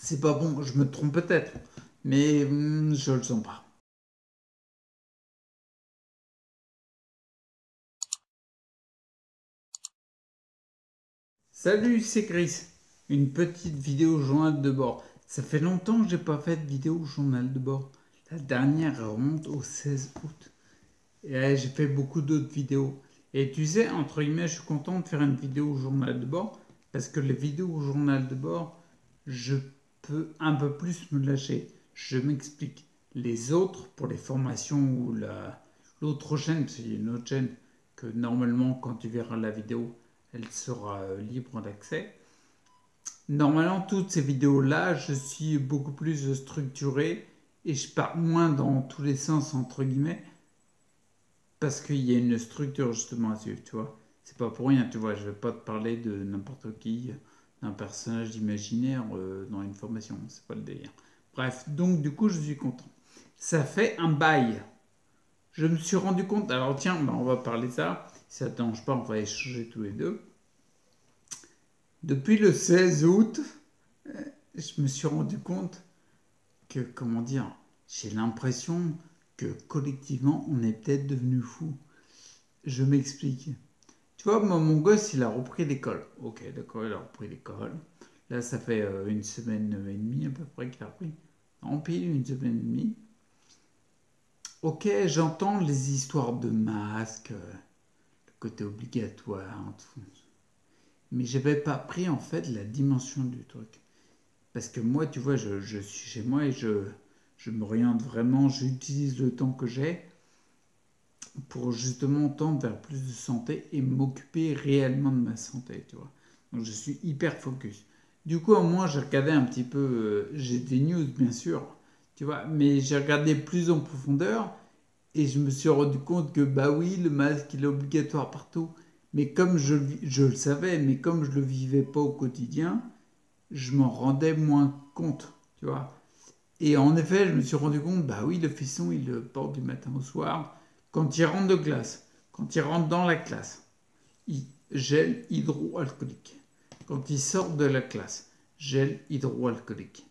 C'est pas bon, je me trompe peut-être, mais je le sens pas. Salut, c'est Chris. Une petite vidéo journal de bord. Ça fait longtemps que j'ai pas fait de vidéo journal de bord. La dernière remonte au 16 août. Et j'ai fait beaucoup d'autres vidéos. Et tu sais, entre guillemets, je suis content de faire une vidéo journal de bord parce que les vidéos journal de bord, je peux un peu plus me lâcher. Je m'explique. Les autres, pour les formations ou l'autre chaîne, parce qu'il y a une autre chaîne que normalement, quand tu verras la vidéo, elle sera libre d'accès. Normalement, toutes ces vidéos-là, je suis beaucoup plus structuré et je pars moins dans tous les sens, entre guillemets, parce qu'il y a une structure justement à suivre, tu vois. C'est pas pour rien, tu vois. Je vais pas te parler de n'importe qui, d'un personnage imaginaire dans une formation. C'est pas le délire. Bref, donc du coup, je suis content. Ça fait un bail. Je me suis rendu compte. Alors tiens, bah, on va parler de ça. Si ça ne te dérange pas, on va échanger tous les deux. Depuis le 16 août, je me suis rendu compte que, comment dire, j'ai l'impression que collectivement, on est peut-être devenu fou. Je m'explique. Tu vois, moi, mon gosse, il a repris l'école. Ok, d'accord, il a repris l'école. Là, ça fait une semaine et demie à peu près qu'il a repris. En pile, une semaine et demie. Ok, j'entends les histoires de masques, le côté obligatoire, tout. Mais j'avais pas pris en fait la dimension du truc. Parce que moi, tu vois, je suis chez moi et je m'oriente vraiment, j'utilise le temps que j'ai pour justement tendre vers plus de santé et m'occuper réellement de ma santé, tu vois. Donc je suis hyper focus. Du coup, au moins, j'ai regardé un petit peu, j'ai des news bien sûr, tu vois, mais j'ai regardé plus en profondeur et je me suis rendu compte que bah oui, le masque il est obligatoire partout. Mais comme je le savais, mais comme je le vivais pas au quotidien, je m'en rendais moins compte, tu vois. Et en effet, je me suis rendu compte, bah oui, le fisson, il le porte du matin au soir. Quand il rentre de classe, quand il rentre dans la classe, il gel hydroalcoolique. Quand il sort de la classe, gel hydroalcoolique.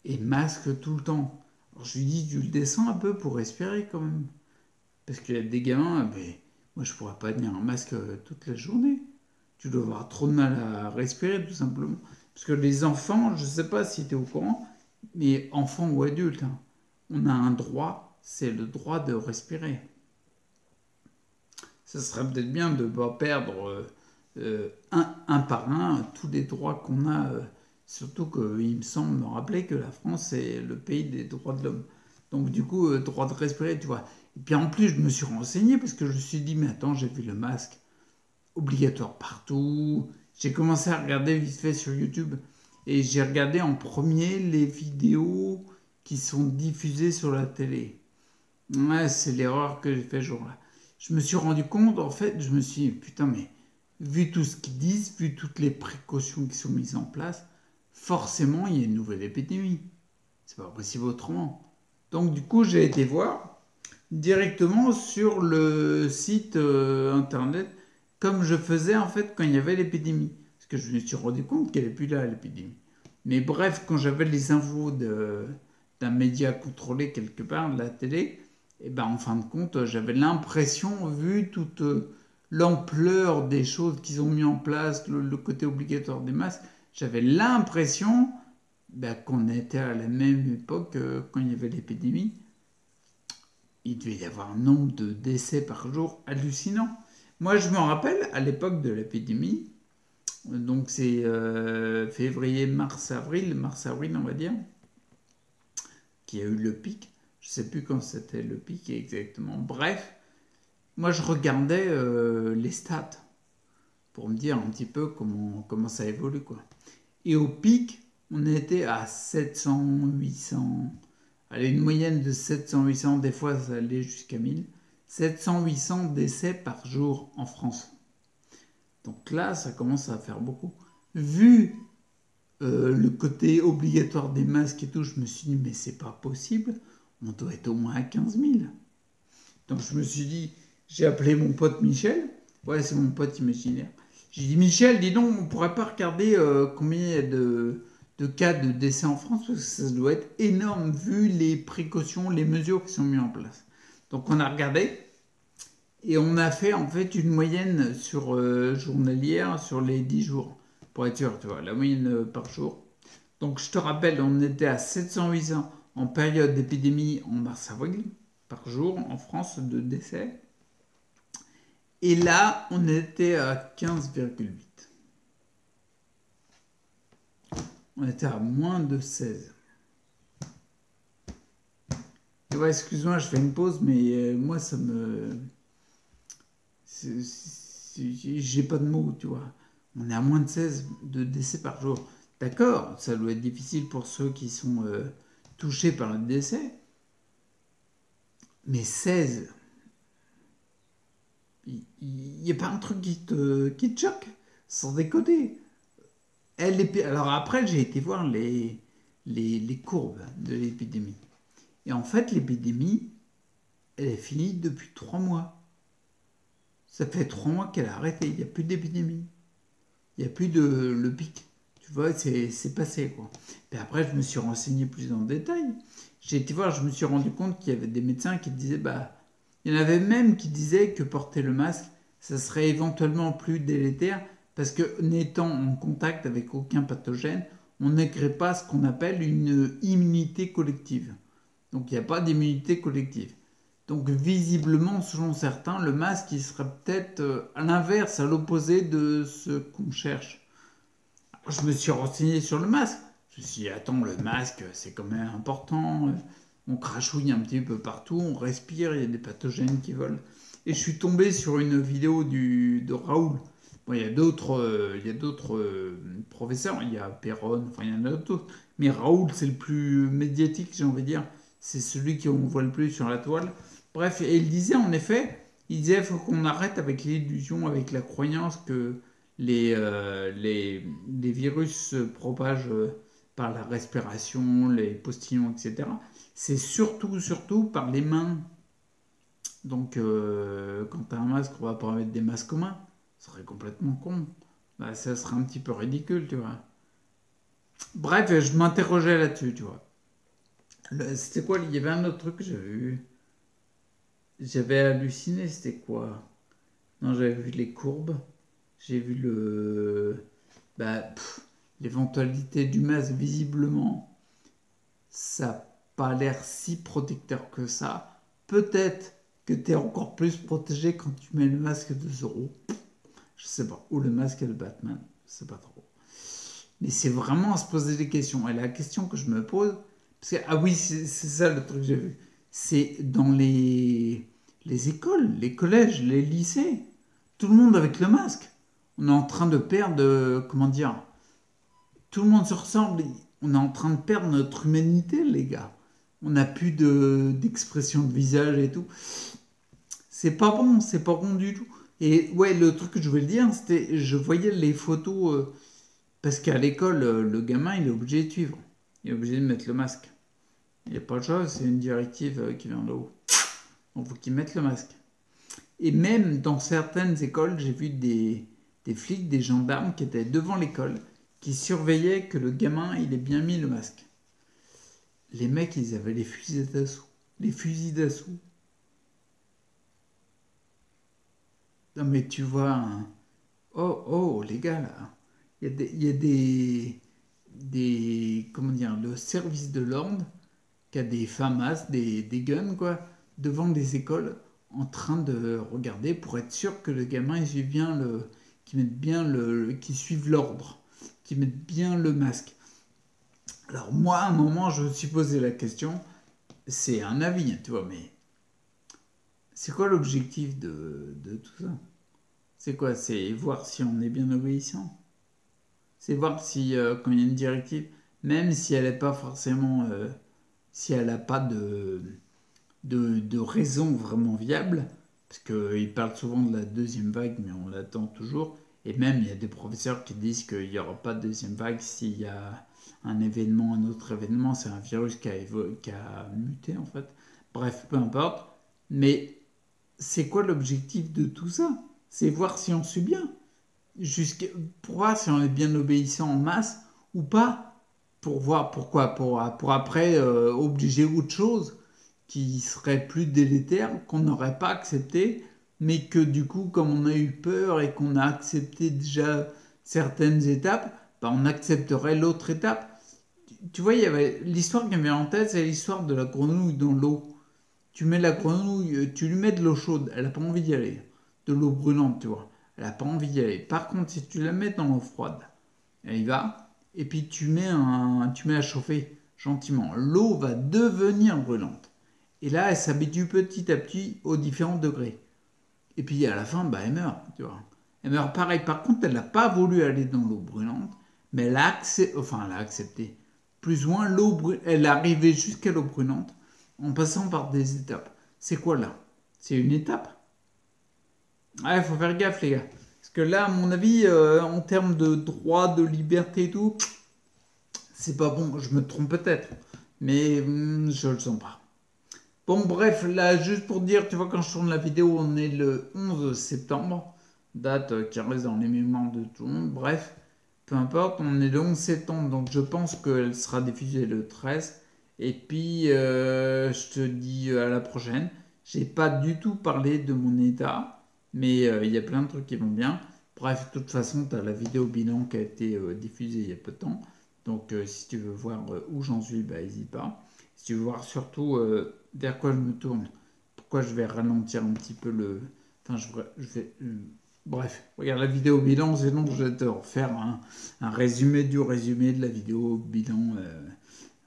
Et masque tout le temps. Alors je lui dis, tu le descends un peu pour respirer quand même. Parce qu'il y a des gamins, ben, moi je pourrais pas tenir un masque toute la journée. Tu dois avoir trop de mal à respirer tout simplement. Parce que les enfants, je sais pas si tu es au courant, mais enfants ou adultes, hein, on a un droit, c'est le droit de respirer. Ça serait peut-être bien de ne pas perdre un par un tous les droits qu'on a. Surtout qu'il me semble me rappeler que la France est le pays des droits de l'homme. Donc du coup, droit de respirer, tu vois. Et puis en plus, je me suis renseigné parce que je me suis dit, mais attends, j'ai vu le masque obligatoire partout. J'ai commencé à regarder vite fait sur YouTube et j'ai regardé en premier les vidéos qui sont diffusées sur la télé. Ouais, c'est l'erreur que j'ai fait ce jour-là. Je me suis rendu compte, en fait, je me suis dit, putain, mais vu tout ce qu'ils disent, vu toutes les précautions qui sont mises en place, forcément, il y a une nouvelle épidémie. C'est pas possible autrement. Donc, du coup, j'ai été voir directement sur le site internet, comme je faisais en fait quand il y avait l'épidémie. Parce que je me suis rendu compte qu'elle n'est plus là, l'épidémie. Mais bref, quand j'avais les infos d'un média contrôlé quelque part, de la télé, et ben en fin de compte, j'avais l'impression, vu toute l'ampleur des choses qu'ils ont mis en place, le côté obligatoire des masques, j'avais l'impression ben, qu'on était à la même époque quand il y avait l'épidémie. Il devait y avoir un nombre de décès par jour hallucinant. Moi, je me rappelle à l'époque de l'épidémie, donc c'est février, mars, avril, on va dire, qui a eu le pic. Je sais plus quand c'était le pic exactement. Bref, moi je regardais les stats pour me dire un petit peu comment ça évolue, quoi. Et au pic, on était à 700, 800. Allez, une moyenne de 700, 800, des fois ça allait jusqu'à 1000. 700, 800 décès par jour en France. Donc là, ça commence à faire beaucoup. Vu le côté obligatoire des masques et tout, je me suis dit, mais c'est pas possible, on doit être au moins à 15 000. Donc je me suis dit, j'ai appelé mon pote Michel. Ouais, c'est mon pote imaginaire. J'ai dit, Michel, dis donc, on pourrait pas regarder combien il y a de cas de décès en France, parce que ça doit être énorme vu les précautions, les mesures qui sont mises en place. Donc on a regardé et on a fait en fait une moyenne sur journalière sur les 10 jours, pour être sûr, tu vois, la moyenne par jour. Donc je te rappelle, on était à 708 ans en période d'épidémie en mars-avril par jour en France de décès. Et là, on était à 15,8. On était à moins de 16. Et ouais, excuse-moi, je fais une pause, mais moi, ça me... J'ai pas de mots, tu vois. On est à moins de 16 de décès par jour. D'accord, ça doit être difficile pour ceux qui sont touchés par le décès. Mais 16, il n'y a pas un truc qui te choque, sans déconner. Alors après, j'ai été voir les courbes de l'épidémie. Et en fait, l'épidémie, elle est finie depuis 3 mois. Ça fait 3 mois qu'elle a arrêté. Il n'y a plus d'épidémie. Il n'y a plus de le pic. Tu vois, c'est passé, quoi. Et après, je me suis renseigné plus en détail. J'ai été voir, je me suis rendu compte qu'il y avait des médecins qui disaient, bah, il y en avait même qui disaient que porter le masque, ça serait éventuellement plus délétère parce que n'étant en contact avec aucun pathogène, on ne crée pas ce qu'on appelle une immunité collective. Donc il n'y a pas d'immunité collective. Donc visiblement, selon certains, le masque il serait peut-être à l'inverse, à l'opposé de ce qu'on cherche. Alors, je me suis renseigné sur le masque. Je me suis dit, attends, le masque, c'est quand même important. On crachouille un petit peu partout, on respire, il y a des pathogènes qui volent. Et je suis tombé sur une vidéo de Raoul. Bon, il y a d'autres professeurs, il y a Perron, enfin il y en a d'autres. Mais Raoul, c'est le plus médiatique, j'ai envie de dire. C'est celui qu'on voit le plus sur la toile. Bref, et il disait en effet, il faut qu'on arrête avec l'illusion, avec la croyance que les virus se propagent par la respiration, les postillons, etc. C'est surtout par les mains. Donc, quand tu as un masque, on va pas mettre des masques communs. Ce serait complètement con. Bah, ça serait un petit peu ridicule, tu vois. Bref, je m'interrogeais là-dessus, tu vois. C'était quoi? Il y avait un autre truc que j'avais vu. J'avais halluciné, c'était quoi? Non, j'avais vu les courbes. J'ai vu bah, l'éventualité du masque, visiblement. Ça n'a pas l'air si protecteur que ça. Peut-être que tu es encore plus protégé quand tu mets le masque de Zorro. Je sais pas. Ou le masque de Batman. Je sais pas trop. Mais c'est vraiment à se poser des questions. Et la question que je me pose, parce que, ah oui, c'est ça le truc que j'ai vu. C'est dans les écoles, les collèges, les lycées. Tout le monde avec le masque. On est en train de perdre, comment dire, tout le monde se ressemble. On est en train de perdre notre humanité, les gars. On n'a plus d'expression de visage et tout. C'est pas bon du tout. Et ouais, le truc que je voulais dire, c'était, je voyais les photos, parce qu'à l'école, le gamin, il est obligé de suivre. Il est obligé de mettre le masque. Il n'y a pas de chose, c'est une directive qui vient de haut. Donc, il faut qu'il mette le masque. Et même dans certaines écoles, j'ai vu des flics, des gendarmes qui étaient devant l'école, qui surveillaient que le gamin, il ait bien mis le masque. Les mecs, ils avaient les fusils d'assaut. Les fusils d'assaut. Non mais tu vois, hein. Oh, les gars, là. Il y a des comment dire, le service de l'ordre qui a des FAMAS, des guns, quoi, devant des écoles, en train de regarder pour être sûr que le gamin, il suive bien qu'il mette bien qu'il suive l'ordre, qu'il mette bien le masque. Alors moi, à un moment, je me suis posé la question, c'est un avis, hein, tu vois, mais c'est quoi l'objectif de tout ça? C'est quoi? C'est voir si on est bien obéissant. C'est voir si, quand il y a une directive, même si elle n'est pas forcément, si elle n'a pas de raison vraiment viable, parce qu'ils parlent souvent de la deuxième vague, mais on l'attend toujours. Et même, il y a des professeurs qui disent qu'il n'y aura pas de deuxième vague s'il y a un événement, un autre événement. C'est un virus qui a muté, en fait. Bref, peu importe. Mais c'est quoi l'objectif de tout ça? C'est voir si on suit bien. Pour voir si on est bien obéissant en masse ou pas. pour voir pourquoi, pour après obliger autre chose qui serait plus délétère, qu'on n'aurait pas accepté, mais que du coup, comme on a eu peur et qu'on a accepté déjà certaines étapes, bah, on accepterait l'autre étape. Tu vois, il y avait l'histoire qui me vient en tête, c'est l'histoire de la grenouille dans l'eau. Tu mets la grenouille, tu lui mets de l'eau chaude, elle n'a pas envie d'y aller. De l'eau brûlante, tu vois. Elle n'a pas envie d'y aller. Par contre, si tu la mets dans l'eau froide, elle y va. Et puis tu mets à chauffer gentiment. L'eau va devenir brûlante. Et là, elle s'habitue petit à petit aux différents degrés. Et puis à la fin, bah, elle meurt, tu vois. Elle meurt pareil. Par contre, elle n'a pas voulu aller dans l'eau brûlante, mais elle a accepté. Plus ou moins, elle est arrivée jusqu'à l'eau brûlante en passant par des étapes. C'est quoi là? C'est une étape? Ouais, il faut faire gaffe, les gars. Parce que là, à mon avis, en termes de droit, de liberté et tout, c'est pas bon. Je me trompe peut-être, mais je le sens pas. Bon, bref, là, juste pour dire, tu vois, quand je tourne la vidéo, on est le 11 septembre, date qui reste dans les mémoires de tout le monde. Bref, peu importe, on est le 11 septembre, donc je pense qu'elle sera diffusée le 13. Et puis, je te dis à la prochaine. J'ai pas du tout parlé de mon état, mais il y a plein de trucs qui vont bien. Bref, de toute façon, tu as la vidéo bilan qui a été diffusée il y a peu de temps. Donc, si tu veux voir où j'en suis, bah, n'hésite pas. Si tu veux voir surtout vers quoi je me tourne, pourquoi je vais ralentir un petit peu le. Enfin, bref, regarde la vidéo bilan, sinon je vais te refaire un résumé du résumé de la vidéo bilan,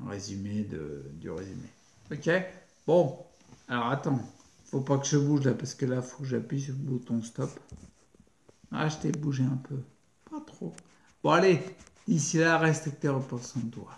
un résumé du résumé. Ok. Bon, alors attends, faut pas que je bouge là, parce que là, faut que j'appuie sur le bouton stop. Ah, je t'ai bougé un peu. Pas trop. Bon, allez, d'ici là, reste avec tes repos en toi.